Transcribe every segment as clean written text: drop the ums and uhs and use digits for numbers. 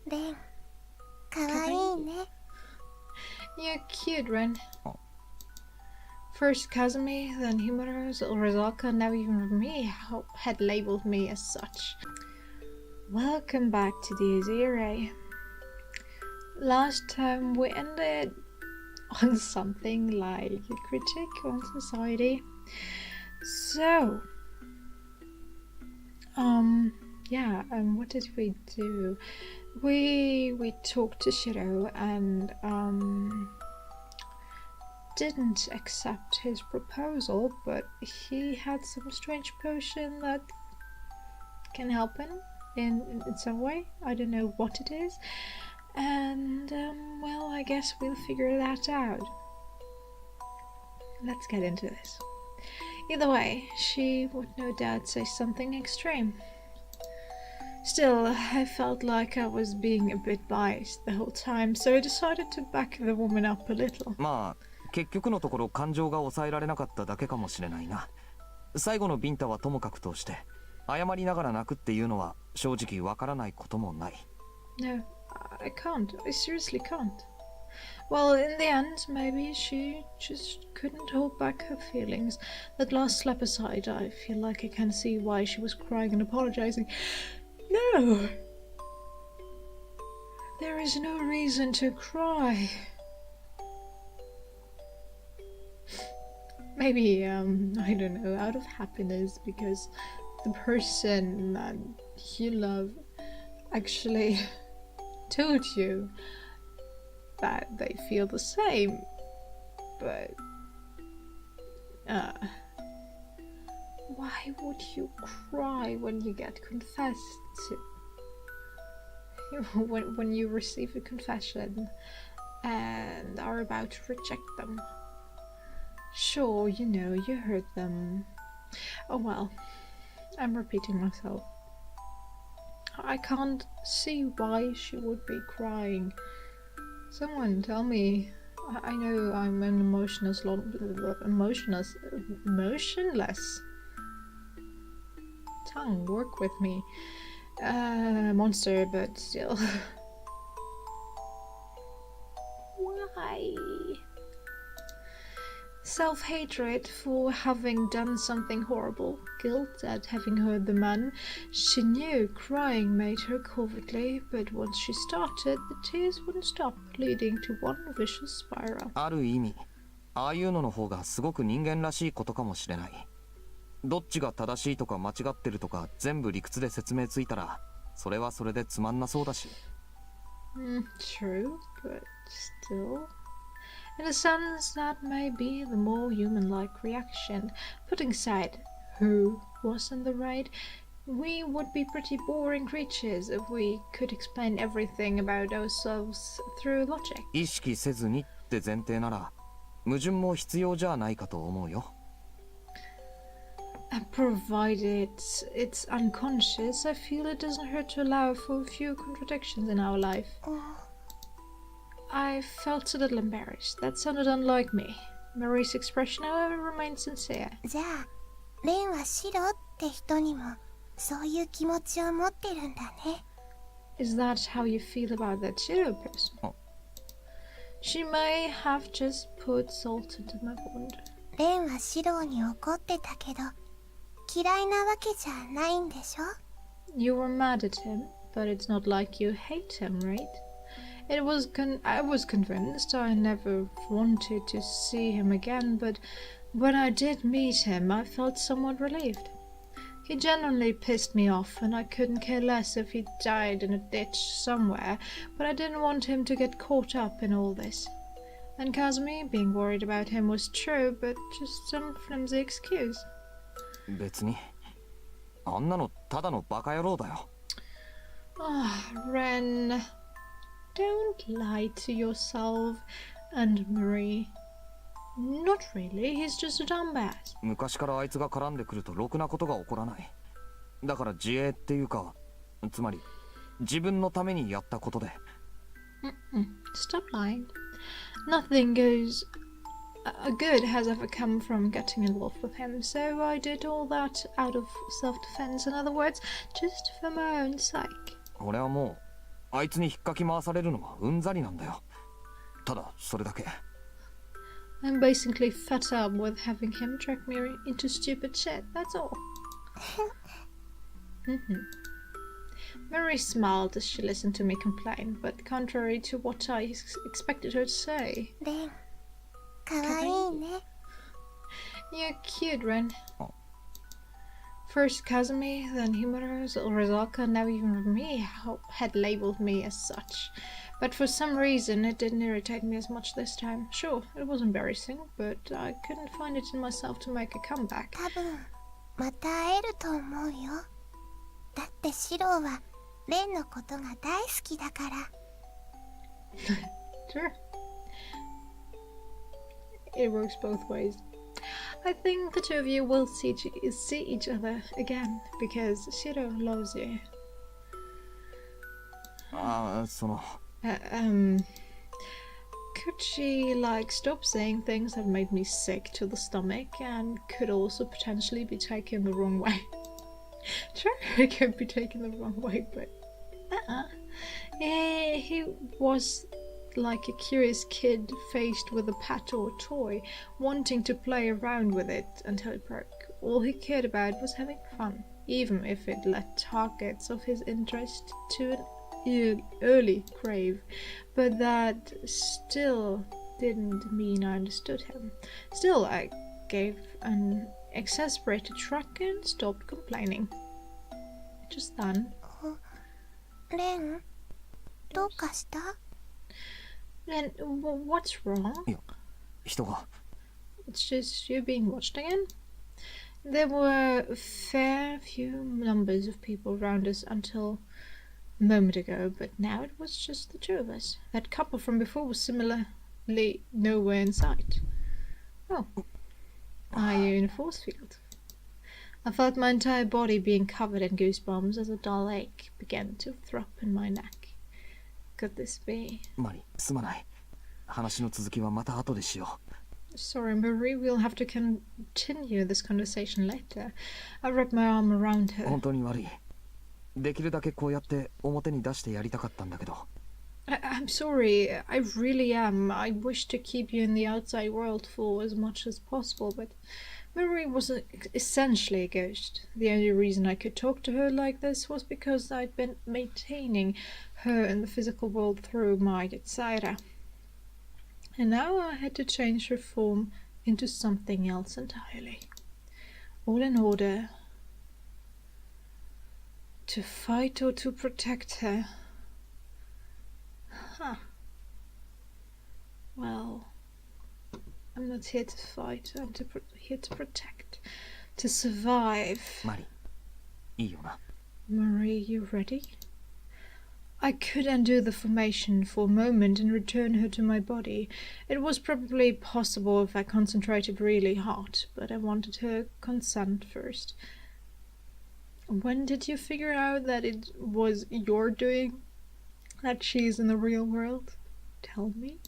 レン、かわいいね。You're cute, Ren. First Kazumi, then Himura, Rizaka, now even me had labeled me as such. Welcome back to the Irae. Last time we ended on something like a critique on society. So, what did we do? We talked to Shiro and didn't accept his proposal, but he had some strange potion that can help him in some way. I don't know what it is. And, I guess we'll figure that out. Let's get into this. Either way, she would no doubt say something extreme. Still, I felt like I was being a bit biased the whole time, so I decided to back the woman up a little. まあ、結局のところ感情が抑えられなかっただけかもしれないな。最後のビンタはともかくとして、謝りながら泣くっていうのは正直わからないこともない。No, I can't. I seriously can't. Well, in the end, maybe she just couldn't hold back her feelings. That last slap aside, I feel like I can see why she was crying and apologizing. No! There is no reason to cry. Maybe, I don't know, out of happiness because the person that you love actually told you that they feel the same, but why would you cry when you get confessed to? When you receive a confession and are about to reject them. Sure, you know, you hurt them. Oh well, I'm repeating myself. I can't see why she would be crying. Someone tell me. I know I'm an emotionless tongue, work with me. Monster, but still. Why? Self-hatred for having done something horrible, guilt at having hurt the man. She knew crying made her cowardly, but once she started, the tears wouldn't stop, leading to one vicious spiral. ある意味、ああいうのの方がすごく人間らしいことかもしれない。どっちが正しいとか間違ってるとか全部理屈で説明ついたら、それはそれでつまんなそうだし。True, but still. In a sense, that may be the more human-like reaction. Putting aside who was in the right, we would be pretty boring creatures if we could explain everything about ourselves through logic. 意識せずにって前提なら、矛盾も必要じゃないかと思うよ。Provided it's unconscious, I feel it doesn't hurt to allow for a few contradictions in our life. I felt a little embarrassed. That sounded unlike me. Marie's expression, however, remained sincere. じゃあ、レンはシロって人にもそういう気持ちを持ってるんだね。Is that how you feel about that Shiro person? Oh. She may have just put salt into my wound. レンはシロに怒ってたけど、嫌いなわけじゃないんでしょ？ You were mad at him, but it's not like you hate him, right? I was convinced I never wanted to see him again, but when I did meet him, I felt somewhat relieved. He genuinely pissed me off, and I couldn't care less if he died in a ditch somewhere, but I didn't want him to get caught up in all this. And Kazumi being worried about him was true, but just some flimsy excuse. 別に、あんなのただのバカ野郎だよ。Ren, don't lie to yourself and Marie. Not really, he's just a dumbass. 昔からあいつが絡んでくるとろくなことが起こらない。だから自衛っていうか、つまり自分のためにやったことで。Stop lying. Nothing good has ever come from getting involved with him, so I did all that out of self-defense. In other words, just for my own sake. 俺はもうあいつに引っかき回されるのはうんざりなんだよ。ただそれだけ。I'm basically fed up with having him drag me into stupid shit, that's all. Marie smiled as she listened to me complain, but contrary to what I expected her to say. レン、かわいいね。You're cute, Ren. First Kazumi, then Himura's, Rizaka, now even me had labeled me as such. But for some reason it didn't irritate me as much this time. Sure, it was embarrassing, but I couldn't find it in myself to make a comeback. 多分また会えると思うよ。だってシロはレンのことが大好きだから。Sure. It works both ways. I think the two of you will see each other again because Shiro loves you. その Could she, like, stop saying things that made me sick to the stomach and could also potentially be taken the wrong way? Sure, it could be taken the wrong way, but he was like a curious kid faced with a pet or toy, wanting to play around with it until it broke. All he cared about was having fun, even if it led targets of his interest to an early grave. But that still didn't mean I understood him. Still, I gave an exasperated shrug and stopped complaining. Just then. レン、どうかした？ Then what's wrong? いや、人が。 It's just you being watched again. There were a fair few numbers of people around us until a moment ago, but now it was just the two of us. That couple from before was similarly nowhere in sight. Oh. Are you in a force field? I felt my entire body being covered in goosebumps as a dull ache began to throb in my neck. Could this be? マリ、すまない。話の続きはまた後でしよう。 Sorry, Marie, we'll have to continue this conversation later. I wrapped my arm around her. 本当に悪い。できるだけこうやって表に出してやりたかったんだけど。I'm sorry, I really am. I wish to keep you in the outside world for as much as possible, but Marie was essentially a ghost. The only reason I could talk to her like this was because I'd been maintaining her in the physical world through my desire. And now I had to change her form into something else entirely. All in order to fight or to protect her. Huh. Well, I'm not here to fight. I'm here to protect, to survive. マリ、いいよな。 Marie, you ready? I could undo the formation for a moment and return her to my body. It was probably possible if I concentrated really hard, but I wanted her consent first. When did you figure out that it was your doing? That she's in the real world? Tell me.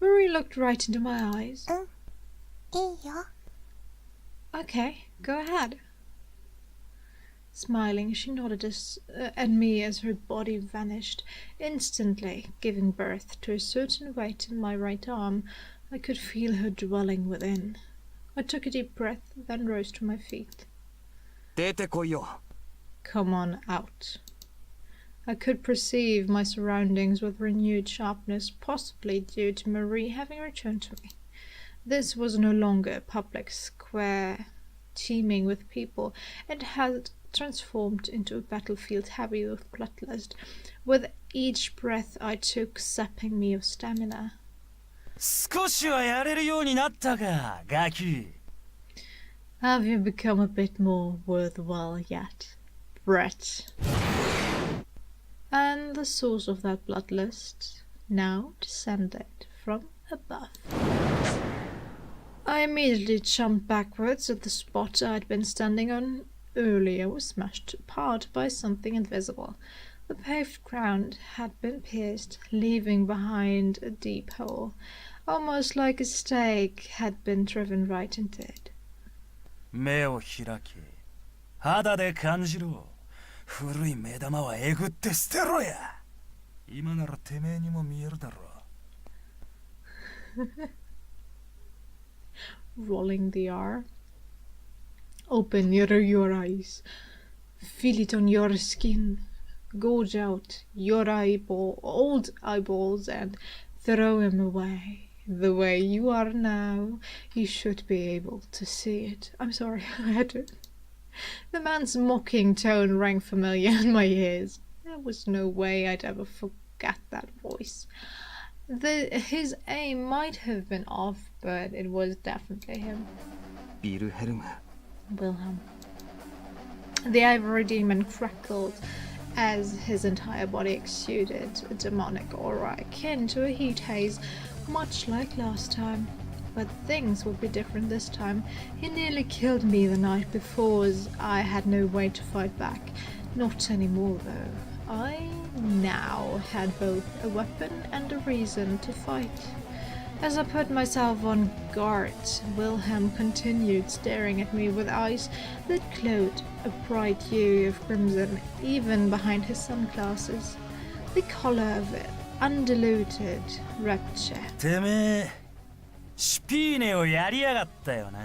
Marie looked right into my eyes. いいよ。 Okay, go ahead. Smiling, she nodded at me as her body vanished, instantly giving birth to a certain weight in my right arm. I could feel her dwelling within. I took a deep breath, then rose to my feet. 出てこいよ。 Come on out. I could perceive my surroundings with renewed sharpness, possibly due to Marie having returned to me. This was no longer a public square teeming with people. It had transformed into a battlefield heavy with bloodlust, with each breath I took sapping me of stamina. 少しはやれるようになったか、ガキ。 Have you become a bit more worthwhile yet, Brett? And the source of that bloodlust now descended from above. I immediately jumped backwards at the spot I'd been standing on. Earlier was smashed apart by something invisible. The paved ground had been pierced, leaving behind a deep hole, almost like a stake had been driven right into it. 目を開け。肌で感じろ。古い目玉はえぐって捨てろや。今ならてめえにも見えるだろ。 Rolling the R. Open your eyes. Feel it on your skin. Gorge out your old eyeballs and throw them away. The way you are now, you should be able to see it. I'm sorry, I had to. The man's mocking tone rang familiar in my ears. There was no way I'd ever forget that voice. His aim might have been off, but it was definitely him. Wilhelm. The ivory demon crackled as his entire body exuded a demonic aura akin to a heat haze, much like last time. But things would be different this time. He nearly killed me the night before, as I had no way to fight back. Not anymore, though. I now had both a weapon and a reason to fight. As I put myself on guard, Wilhelm continued staring at me with eyes that glowed a bright hue of crimson even behind his sunglasses. The color of undiluted rapture. てめえ、シピーネをやりやがったよな。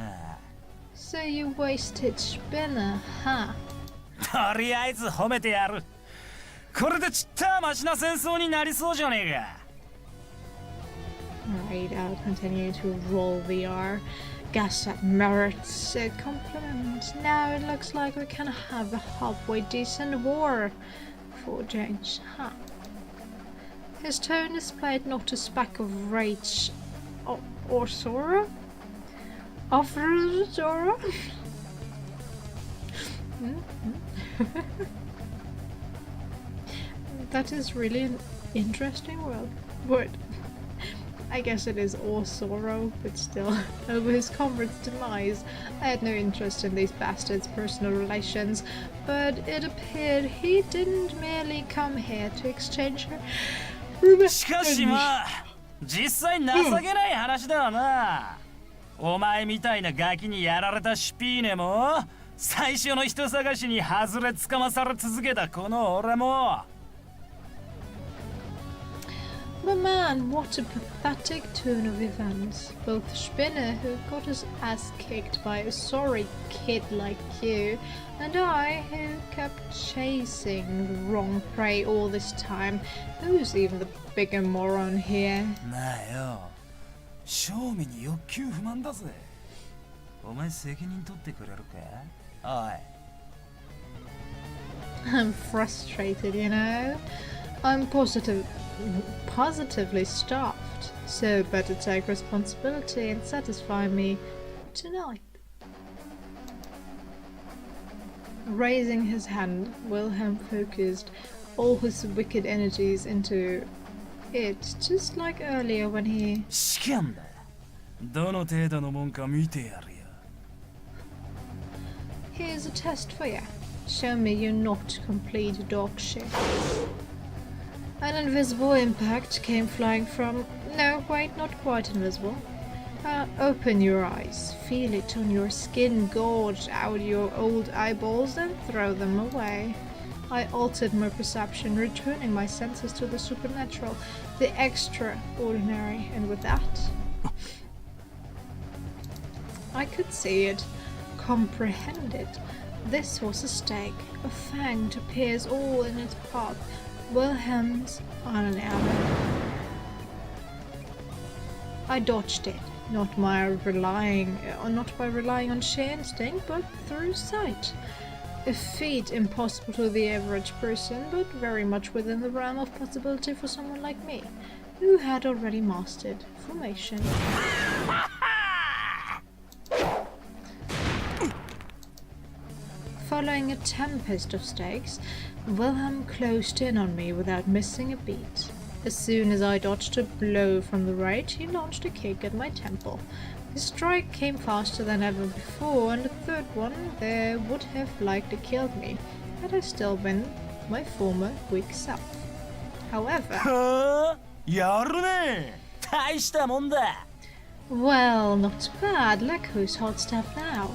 So you wasted Spinner, huh? とりあえず褒めてやる。これでちったマシな戦争になりそうじゃねえか。 Right, I'll continue to roll the R. Guess that merits a compliment. Now it looks like we can have a halfway decent war for a change, huh? His tone displayed not a speck of rage or sorrow. Of sorrow? That is really an interesting word. I guess it is all sorrow, but still, over his comrade's demise, I had no interest in these bastards' personal relations, but it appeared he didn't merely come here to exchange her. しかしまあ、実際情けない話だわな。お前みたいなガキにやられたシピーネも、最初の人探しに外れつかまされ続けたこの俺も。 But man, what a pathetic turn of events. Both Spinner, who got his ass kicked by a sorry kid like you, and I, who kept chasing the wrong prey all this time. Who's even the bigger moron here? なあよ、正味に欲求不満だぜ。お前責任取ってくれるか？おい。 I'm frustrated, you know. I'm positively stuffed, so better take responsibility and satisfy me tonight. Raising his hand, Wilhelm focused all his wicked energies into it, just like earlier when he... 試験だ。どの程度のもんか見てやるよ。 Here's a test for you. Show me you're not complete dog shit. An invisible impact came flying from... No, wait, not quite invisible. Open your eyes, feel it on your skin, gorge out your old eyeballs and throw them away. I altered my perception, returning my senses to the supernatural, the extraordinary, and with that... I could see it, comprehend it. This was a stake, a fang to pierce all in its path. Wilhelm's on an arrow. I dodged it, not by relying on sheer instinct, but through sight. A feat impossible to the average person, but very much within the realm of possibility for someone like me, who had already mastered formation. Following a tempest of stakes, Wilhelm closed in on me without missing a beat. As soon as I dodged a blow from the right, he launched a kick at my temple. His strike came faster than ever before, and the third one there would have likely killed me, had I still been my former weak self. However... やるね。大したもんだ。 Well, not bad. Look who's hot stuff now.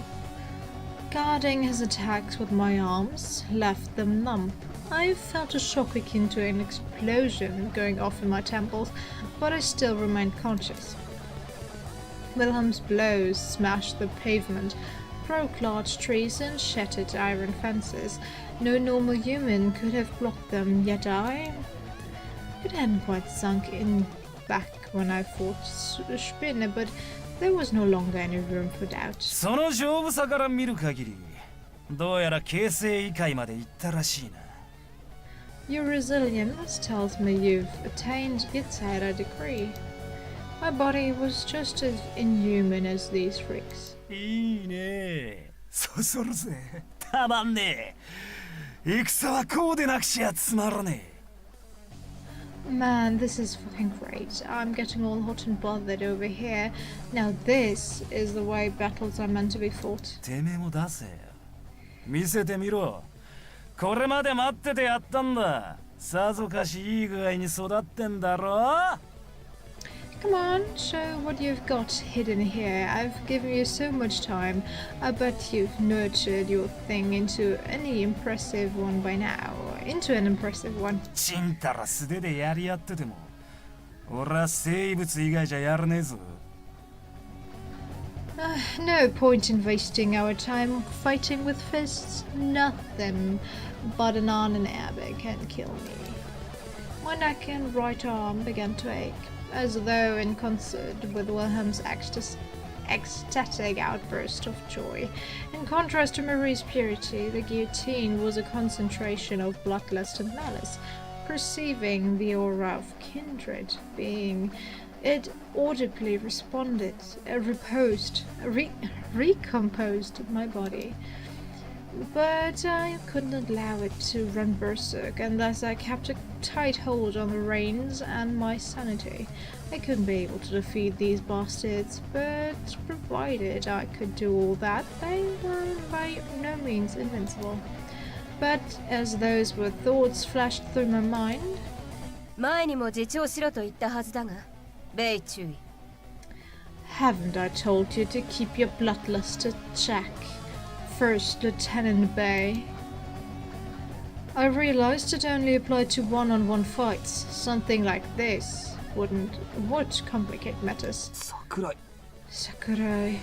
Guarding his attacks with my arms left them numb. I felt a shock akin to an explosion going off in my temples, but I still remained conscious. Wilhelm's blows smashed the pavement, broke large trees and shattered iron fences. No normal human could have blocked them, yet It hadn't quite sunk in back when I fought Spinne, but there was no longer any room for doubt. その丈夫さから見る限り、どうやら形成異界まで行ったらしいな。Your resilience tells me you've attained Yitzhak decree. My body was just as inhuman as these freaks. いいね。そそるぜ。たまんねえ。戦はこうでなくちゃつまらねえ。Man, this is fucking great. I'm getting all hot and bothered over here. Now this is the way battles are meant to be fought. てめえも出せよ。見せてみろ。これまで待っててやったんだ。さぞかしいい具合に育ってんだろ。Come on, show what you've got hidden here. I've given you so much time. I bet you've nurtured your thing into an impressive one by now. Into an impressive one. ちんたら素手でやり合ってても、俺は生物以外じゃやらねえぞ。No point in wasting our time fighting with fists. Nothing but an arm Arabic can kill me. My neck and right arm began to ache, as though in concert with Wilhelm's ecstatic outburst of joy. In contrast to Marie's purity, the guillotine was a concentration of bloodlust and malice. Perceiving the aura of kindred being, it audibly responded, recomposed my body. But I couldn't allow it to run berserk, and thus I kept a tight hold on the reins and my sanity. I couldn't be able to defeat these bastards, but provided I could do all that, they were by no means invincible. But as those were thoughts flashed through my mind, 前にも自重しろと言ったはずだが、米注意。 haven't I told you to keep your bloodlust at check, First Lieutenant Bay? I realized it only applied to one-on-one fights. Something like this would complicate matters. 桜井 Sakurai.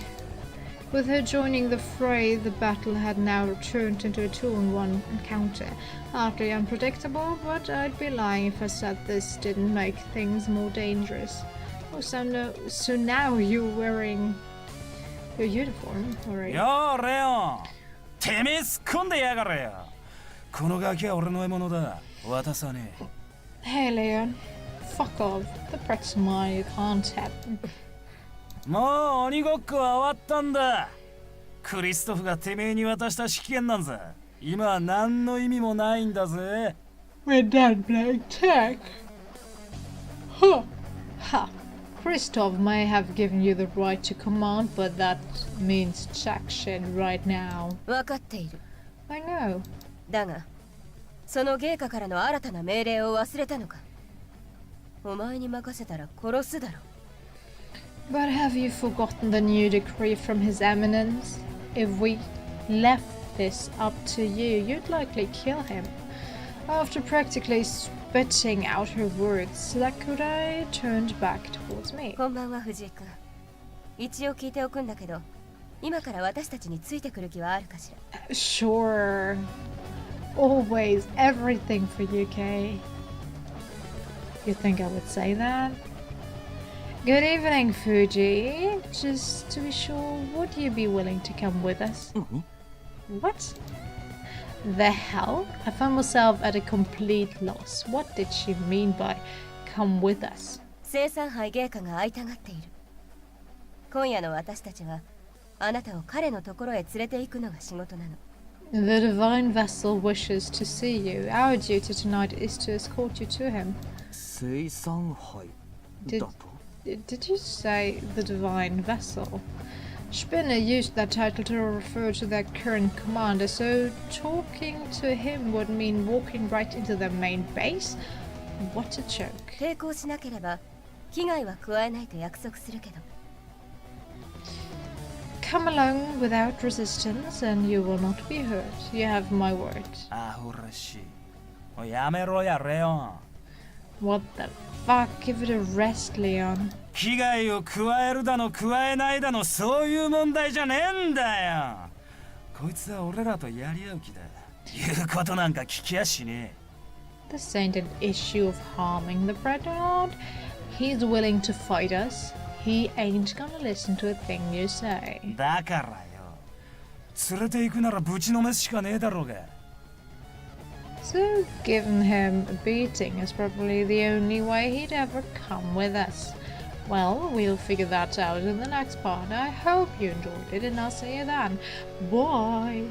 With her joining the fray, the battle had now turned into a two-on-one encounter. Hardly unpredictable, but I'd be lying if I said this didn't make things more dangerous. Oh, so now you're wearing your uniform, alright? よーレオン、てめえ突っ込んでやがれよ。このガキは俺の獲物だ。渡さねえ。 Hey, Leon. Fuck off. The pret's mine, you can't have. もう鬼ごっこは終わったんだ。クリストフがてめえに渡した指揮権なんざ今は何の意味もないんだぜ。 We're done playing tag. Huh. Ha. Christoph may have given you the right to command, but that means jack shit right now. 分かっている。 I know. だが、その芸家からの新たな命令を忘れたのか。お前に任せたら殺すだろ。 But have you forgotten the new decree from His Eminence? If we left this up to you, you'd likely kill him. After practically spitting out her words, Sakurai turned back towards me. こんばんは藤井君。一応聞いておくんだけど、今から私たちについてくる気はあるかしら。 Sure. Always everything for you, Kay. You think I would say that? Good evening, Fuji. Just to be sure, would you be willing to come with us? What? The hell? I found myself at a complete loss. What did she mean by come with us? 生産杯芸家が会いたがっている。今夜の私たちはあなたを彼のところへ連れて行くのが仕事なの。 The divine vessel wishes to see you. Our duty tonight is to escort you to him. 生産杯 Did- だと Did you say the divine vessel? Spinner used that title to refer to their current commander, so talking to him would mean walking right into their main base? What a joke. 抵抗しなければ危害は加えないと約束するけど。 Come along without resistance and you will not be hurt. You have my word. アホらしい。おいやめろやレオン。 What the fuck? Give it a rest, Leon. 危害を加えるだの加えないだのそういう問題じゃねえんだよ。こいつは俺らとやり合う気だ。言うことなんか聞きやしねえ。 This ain't an issue of harming the Predator. He's willing to fight us. He ain't gonna listen to a thing you say. だからよ、連れて行くならぶちのめすしかねえだろうが。 So giving him a beating is probably the only way he'd ever come with us. Well, we'll figure that out in the next part. I hope you enjoyed it, and I'll see you then. Bye!